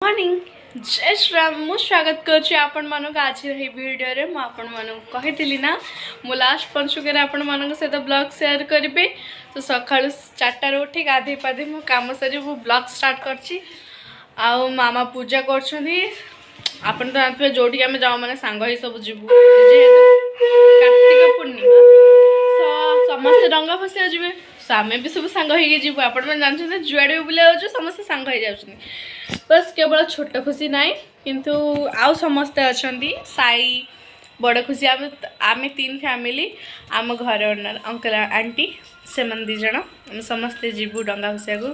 Morning जय श्री राम मु स्वागत करुच्ची आपण मानक आज रही वीडियो रे मु आपण मानक कहितली ना मु लास्ट पंचुके आपण मानक सहित ब्लॉग शेयर करिबे। तो सकाळु 4टा रे उठी गाधे पाधे मु काम सरी मु ब्लॉग स्टार्ट करची। आउ मामा पूजा करछनी आपण तो जानते जोटी आमे जाऊ माने सांग ही सब जीवु जेहेतु कार्तिक पूर्णिमा समस्त रंग फसिया जिवे सामे भी सब सांग ही जीवु आपण मन जानछन जुआडे बुले आजु समस्त सांग ही जाउछन। बस केवल छोट खुशी नाई किंतु आउ समस्ते अछंती साई बड़ खुशी आमे 3 फैमिली आम घर ओनर अंकल आंटी से मन 2 जण हम समस्ते जीवु डंगा खुसिया को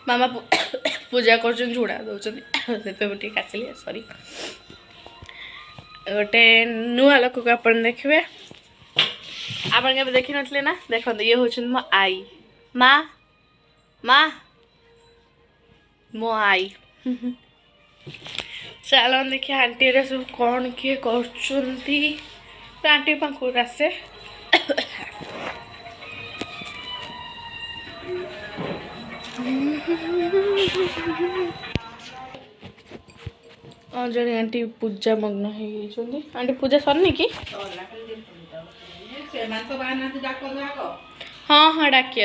मामा पूजा करछन झुड़ा दउछन सेपे बटी काचली सॉरी गोटे नुआ लोक को अपन देखबे आपण के देखि नथले ना देखो ये होछन मो आई माँ माँ मो आई चलो देखिए आंटी रे सब कौन किए करछंती तो आंटी पाखु आसे जड़े आंटी पूजा मग्न हो आंटी पूजा सरनी कि हाँ हाँ डाकी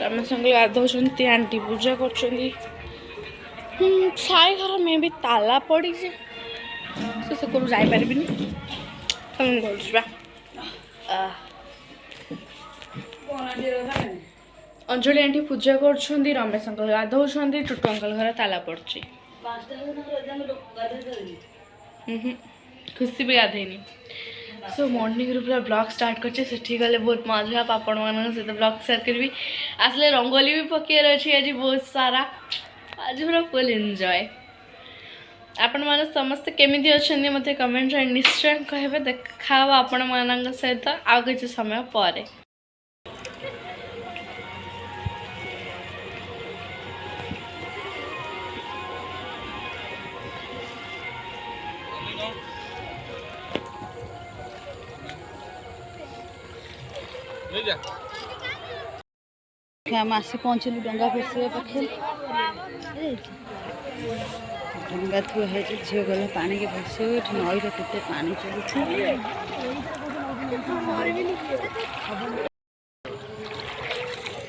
आम संगे गाधौंती आंटी पूजा कर साई घर में भी ताला पड़ी से को जापर अंजलि आंटी पूजा कर रमेश अंकल गाधौंती टुटू अंकल घर ताला पड़ी खुशी भी गाधेनी सो मॉर्निंग रू पूरा ब्लॉग स्टार्ट करछे गले बहुत मजा आपण मान सहित ब्लॉग शेयर करी आसले रंगोली भी पकेर अच्छी आज बहुत सारा आज पूरा फुल एंजॉय आपण मान समस्त केमिति अछन्ती मते कमेंट रे निश्चय कहबे देखा आपण मान सहित आ किछ समय परे। हम आसे पहुँचलु डंगा फैसे पाखे डंगा थुआ है झील गला पानी के फैसे नई के पानी चलुची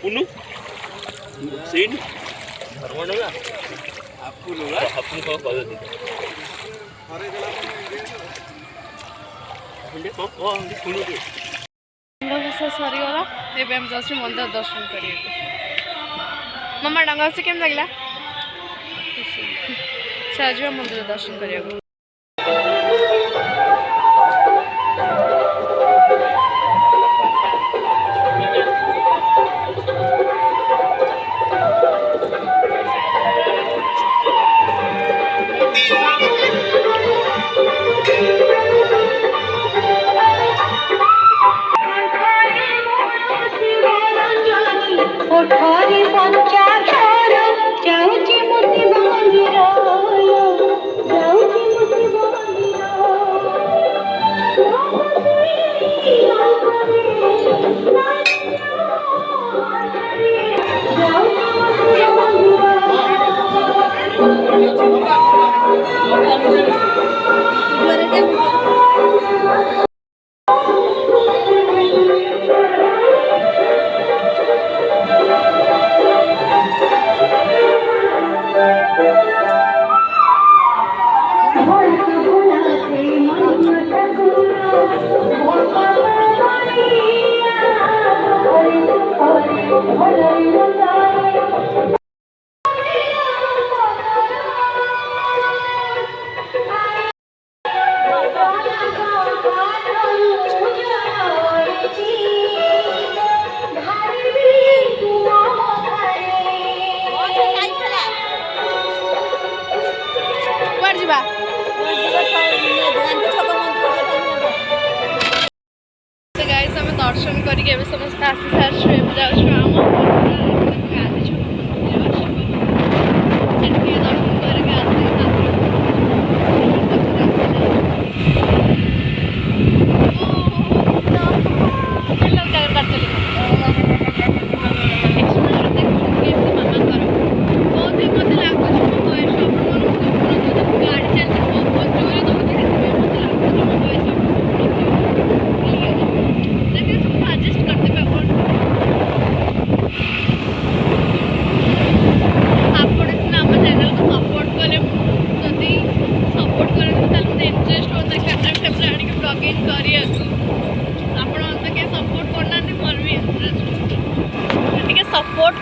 पुनु सीन धर्मनगा आपु लोगा आपु को कल दी अरे गला हंडे को हंडे पुनु के सरीगला एवं हम जाऊँ मंदिर दर्शन करिए मामा डंगा से केम लगला आज मंदिर दर्शन करिए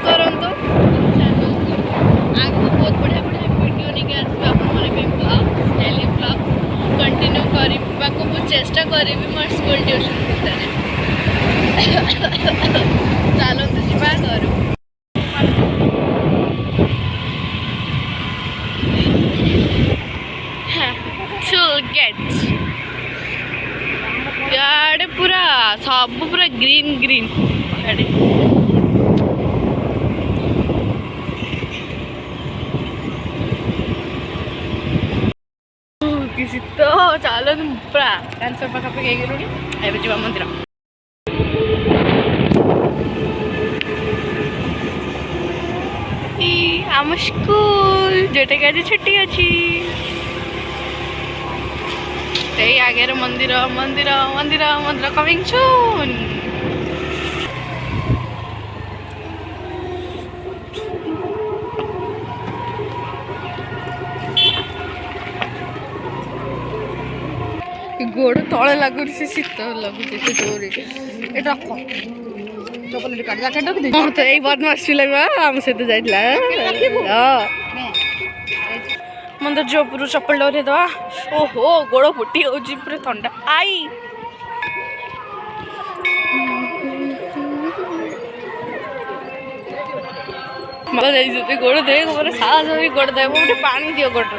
କରନ୍ତୁ ଆଗକୁ ବହୁତ ବଢ଼ିଆ ବଢ଼ିଆ ଭିଡ଼ିଓ ନେଇକି ଆସିବେ ଆପଣମାନେ ବି ବ୍ଲଗ୍ ଡେଲି ବ୍ଲଗ୍ କଣ୍ଟିନ୍ୟୁ କରିବାକୁ ମୁଁ ଚେଷ୍ଟା କରିବି ମୋ ସ୍କୁଲ ଟ୍ୟୁସନ୍ ଭିତରେ। ଚାଲନ୍ତୁ ଯିବା ଘରୁ। इे पूरा सब पूरा ग्रीन ग्रीन किसी तो चलो पूरा कैंसर पाखापाखि गलुणी एवं जा मंदिर आम स्कूल जोटा कि आज छुट्टी अच्छी आगे मंदिर मंदिर मंदिर मंदिर कमिंग सून। गोड़ तले लगुच शीत लगुच जोरे रख चॉकलेट काट जैकेट रख दे तो यही बदमाश पिला आम सहित जाइला मंदिर जो पूरा चप्पल डरे दवा ओहो गोड़ फुटी हो पूरा ठंडा आई गोड़ दे गोड़ साहस भी गोड़ दे गोटे पानी दियो गोटे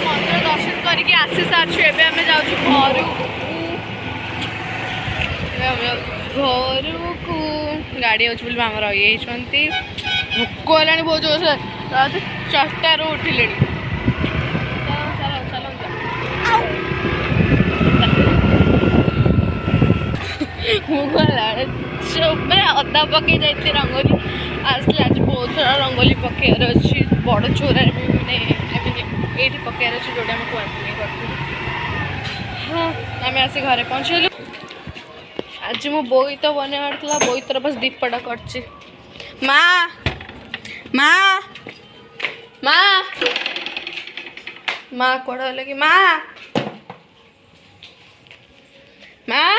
मंदिर दर्शन करके आसी सारी एवं आम जाऊँ घर को गाड़ी अच्छे बोली आम रही भोक है बहुत जोर से 4टारू उठिले मैंने अदा पकई जाती रंगोली आसला आज बहुत सारा रंगोली पकेयर अच्छी बड़ चोरा मैंने ये पकेयर अच्छे जोटा आम कुआनी कर हाँ आम आसी घरे पहुँचलु आज मो बोईत बनार बोईतर बस दीपटा कर माँ माँ माँ माँ कौड़ लगे माँ माँ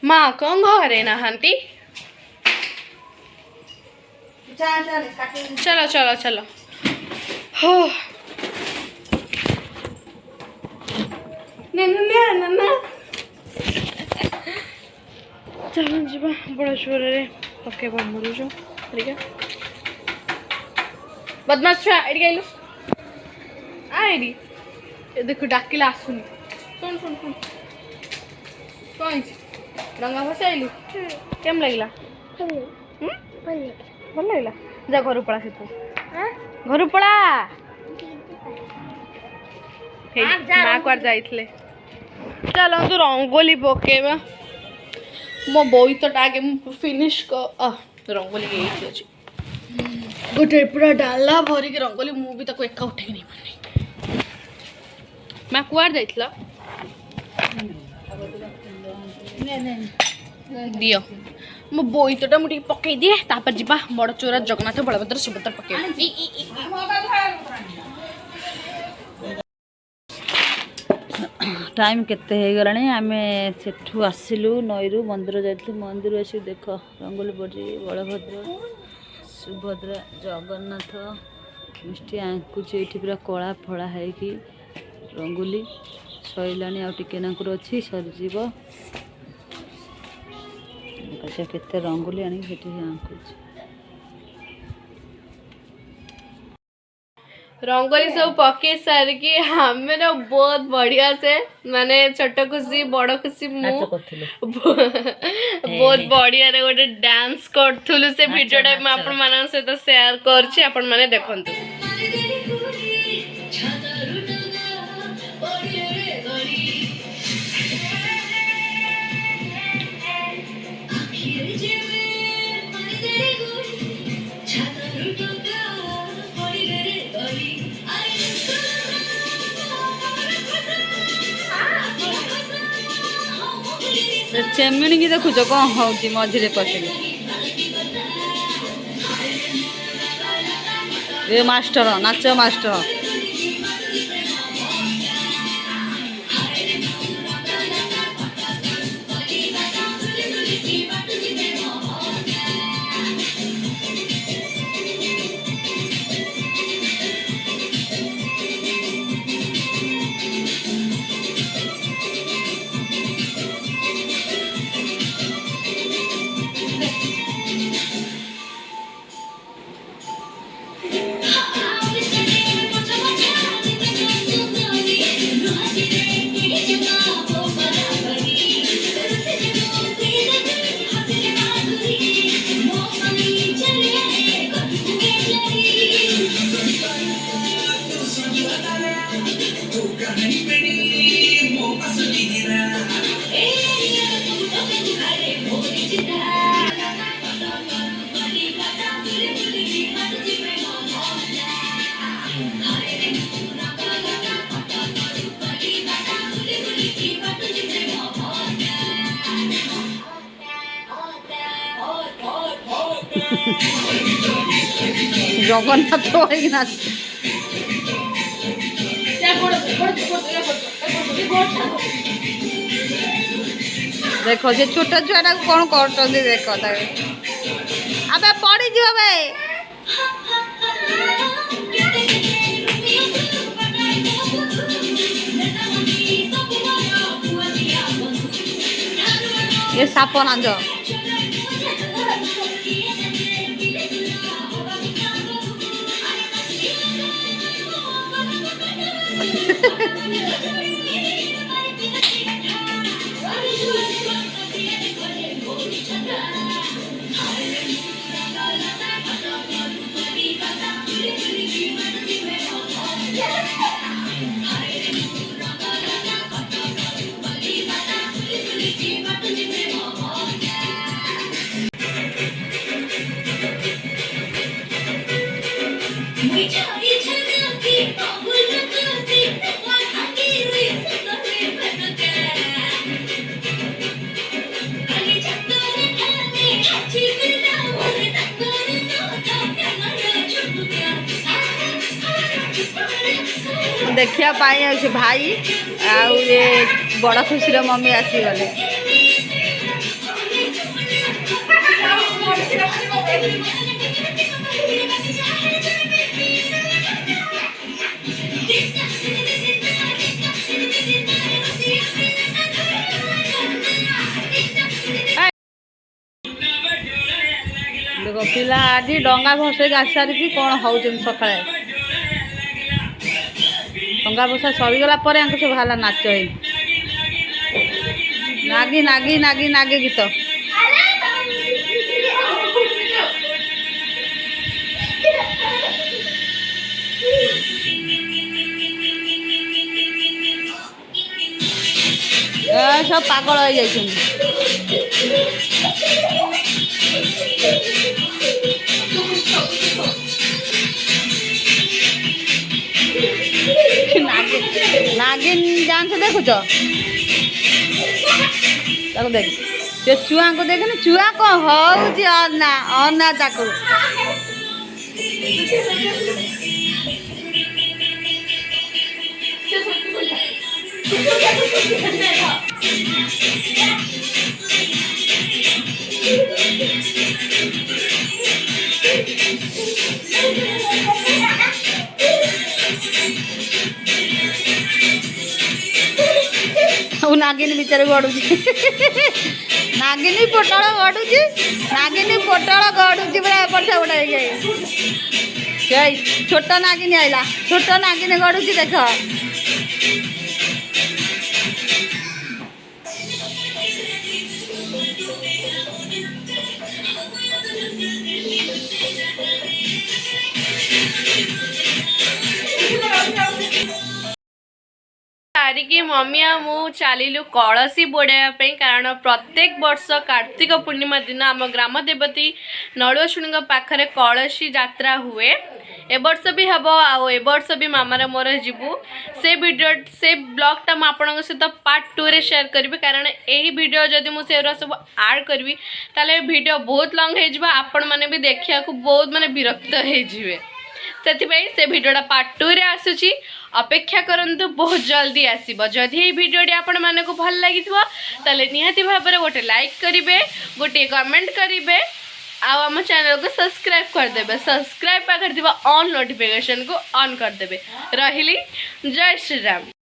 माँ कौन घरे नहांती चलो चलो चलो हो ना चलो जीवा बड़ा छोर पके मुड़ुच ठीक है बदमाश छुआ ये गलु आईडी देख डाकिला आसुनी सुन सुन सुन कौन रंगा भसैलु केम लगला भल लगला जा घर पड़ा से तू घर पड़ा माँ कुआर जाइए चलो तू रंगोली पकेबा मो बोईतटा आगे फिनिश रंगोली अच्छे गोटे पूरा डाला भरिक रंगोली मुझे एका उठे नहीं पानी माँ कुआर जाइला दियो मो बोईतटा मुझे पकई दिए तापर जीवा बड़ चोरा जगन्नाथ बलभद्र सुभद्रा पकई टाइम केते हो गलानी आम सेठू आसिलु नईरू मंदिर जाइलु मंदिर अच्छी देख रंगोली पड़ी बलभद्र सुभद्रा जगन्नाथ मिष्टी आंकुच ये पूरा कला फला है कि रंगोली सैलानी आ टिके नाकुर अच्छी सरीज से केते रंगोली आनी आंकुच रंगोली सब पके सारिकी हमें बहुत बढ़िया से माने छोट खुशी बड़ खुशी बहुत बढ़िया रे गोटे डांस करथुलु से वीडियोटा मैं आपण मानन सहित शेयर करछि आपण माने देखंतु चेमिणी की देखुच कौन हूँ मझे पशिक ये मास्टर नाच मास्टर जगन्नाथ होई नाच देखो जे छोट छुआ कौन कर देख अब पड़ी जी भाई ये साप नांज देखिया पाई भाई आउ ये बड़ खुशी मम्मी आसीगले देखो पिला आज डंगा भसैक आस सारी कौन हो सका डंगा भसा सरीगला सब बाहर नाच नागी नागी नागी नागी गीत सब पागल हो जाए नागिन डांस देखुच देख से छुआ को देख छुआ कौन हो अना ताकू नागिनी बिचार गड़ुची नागिनी पोटल गड़ुची नागिनी पोटल गड़ुची पूरा एपट सेपट छोट नागिनी आइला छोट नागिनी गड़ुची देख सारिकी मम्मी आ मु चलू कलसी बोड़ाई कारण प्रत्येक वर्ष कार्तिक पूर्णिमा दिन आम ग्राम देवती नड़ुआ शुणी पाखे कलसी यात्रा हुए ए वर्ष भी हम आउ ए वर्ष भी मामार मोर जीवु से वीडियो से ब्लॉगटा मुझे आपन सहित पार्ट 2 रे शेयर करी कारण यही वीडियो जदि मुझे सब ऐड करी ताले वीडियो बहुत लॉन्ग हो आपण मैंने भी देखा बहुत माने विरक्त हो से वीडियोटा पार्ट 2 रे आसुची अपेक्षा करंतु बहुत जल्दी आसीबो जदि ये वीडियोटी आपण माने को भल लागिथबो ताले निहाती भाबरे गोटे लाइक करिवे गोटे कमेंट करिवे आम चैनल को सब्सक्राइब करदे सब्सक्राइब पाकर ऑन नोटिफिकेशन को ऑन करदे रही जय श्री राम।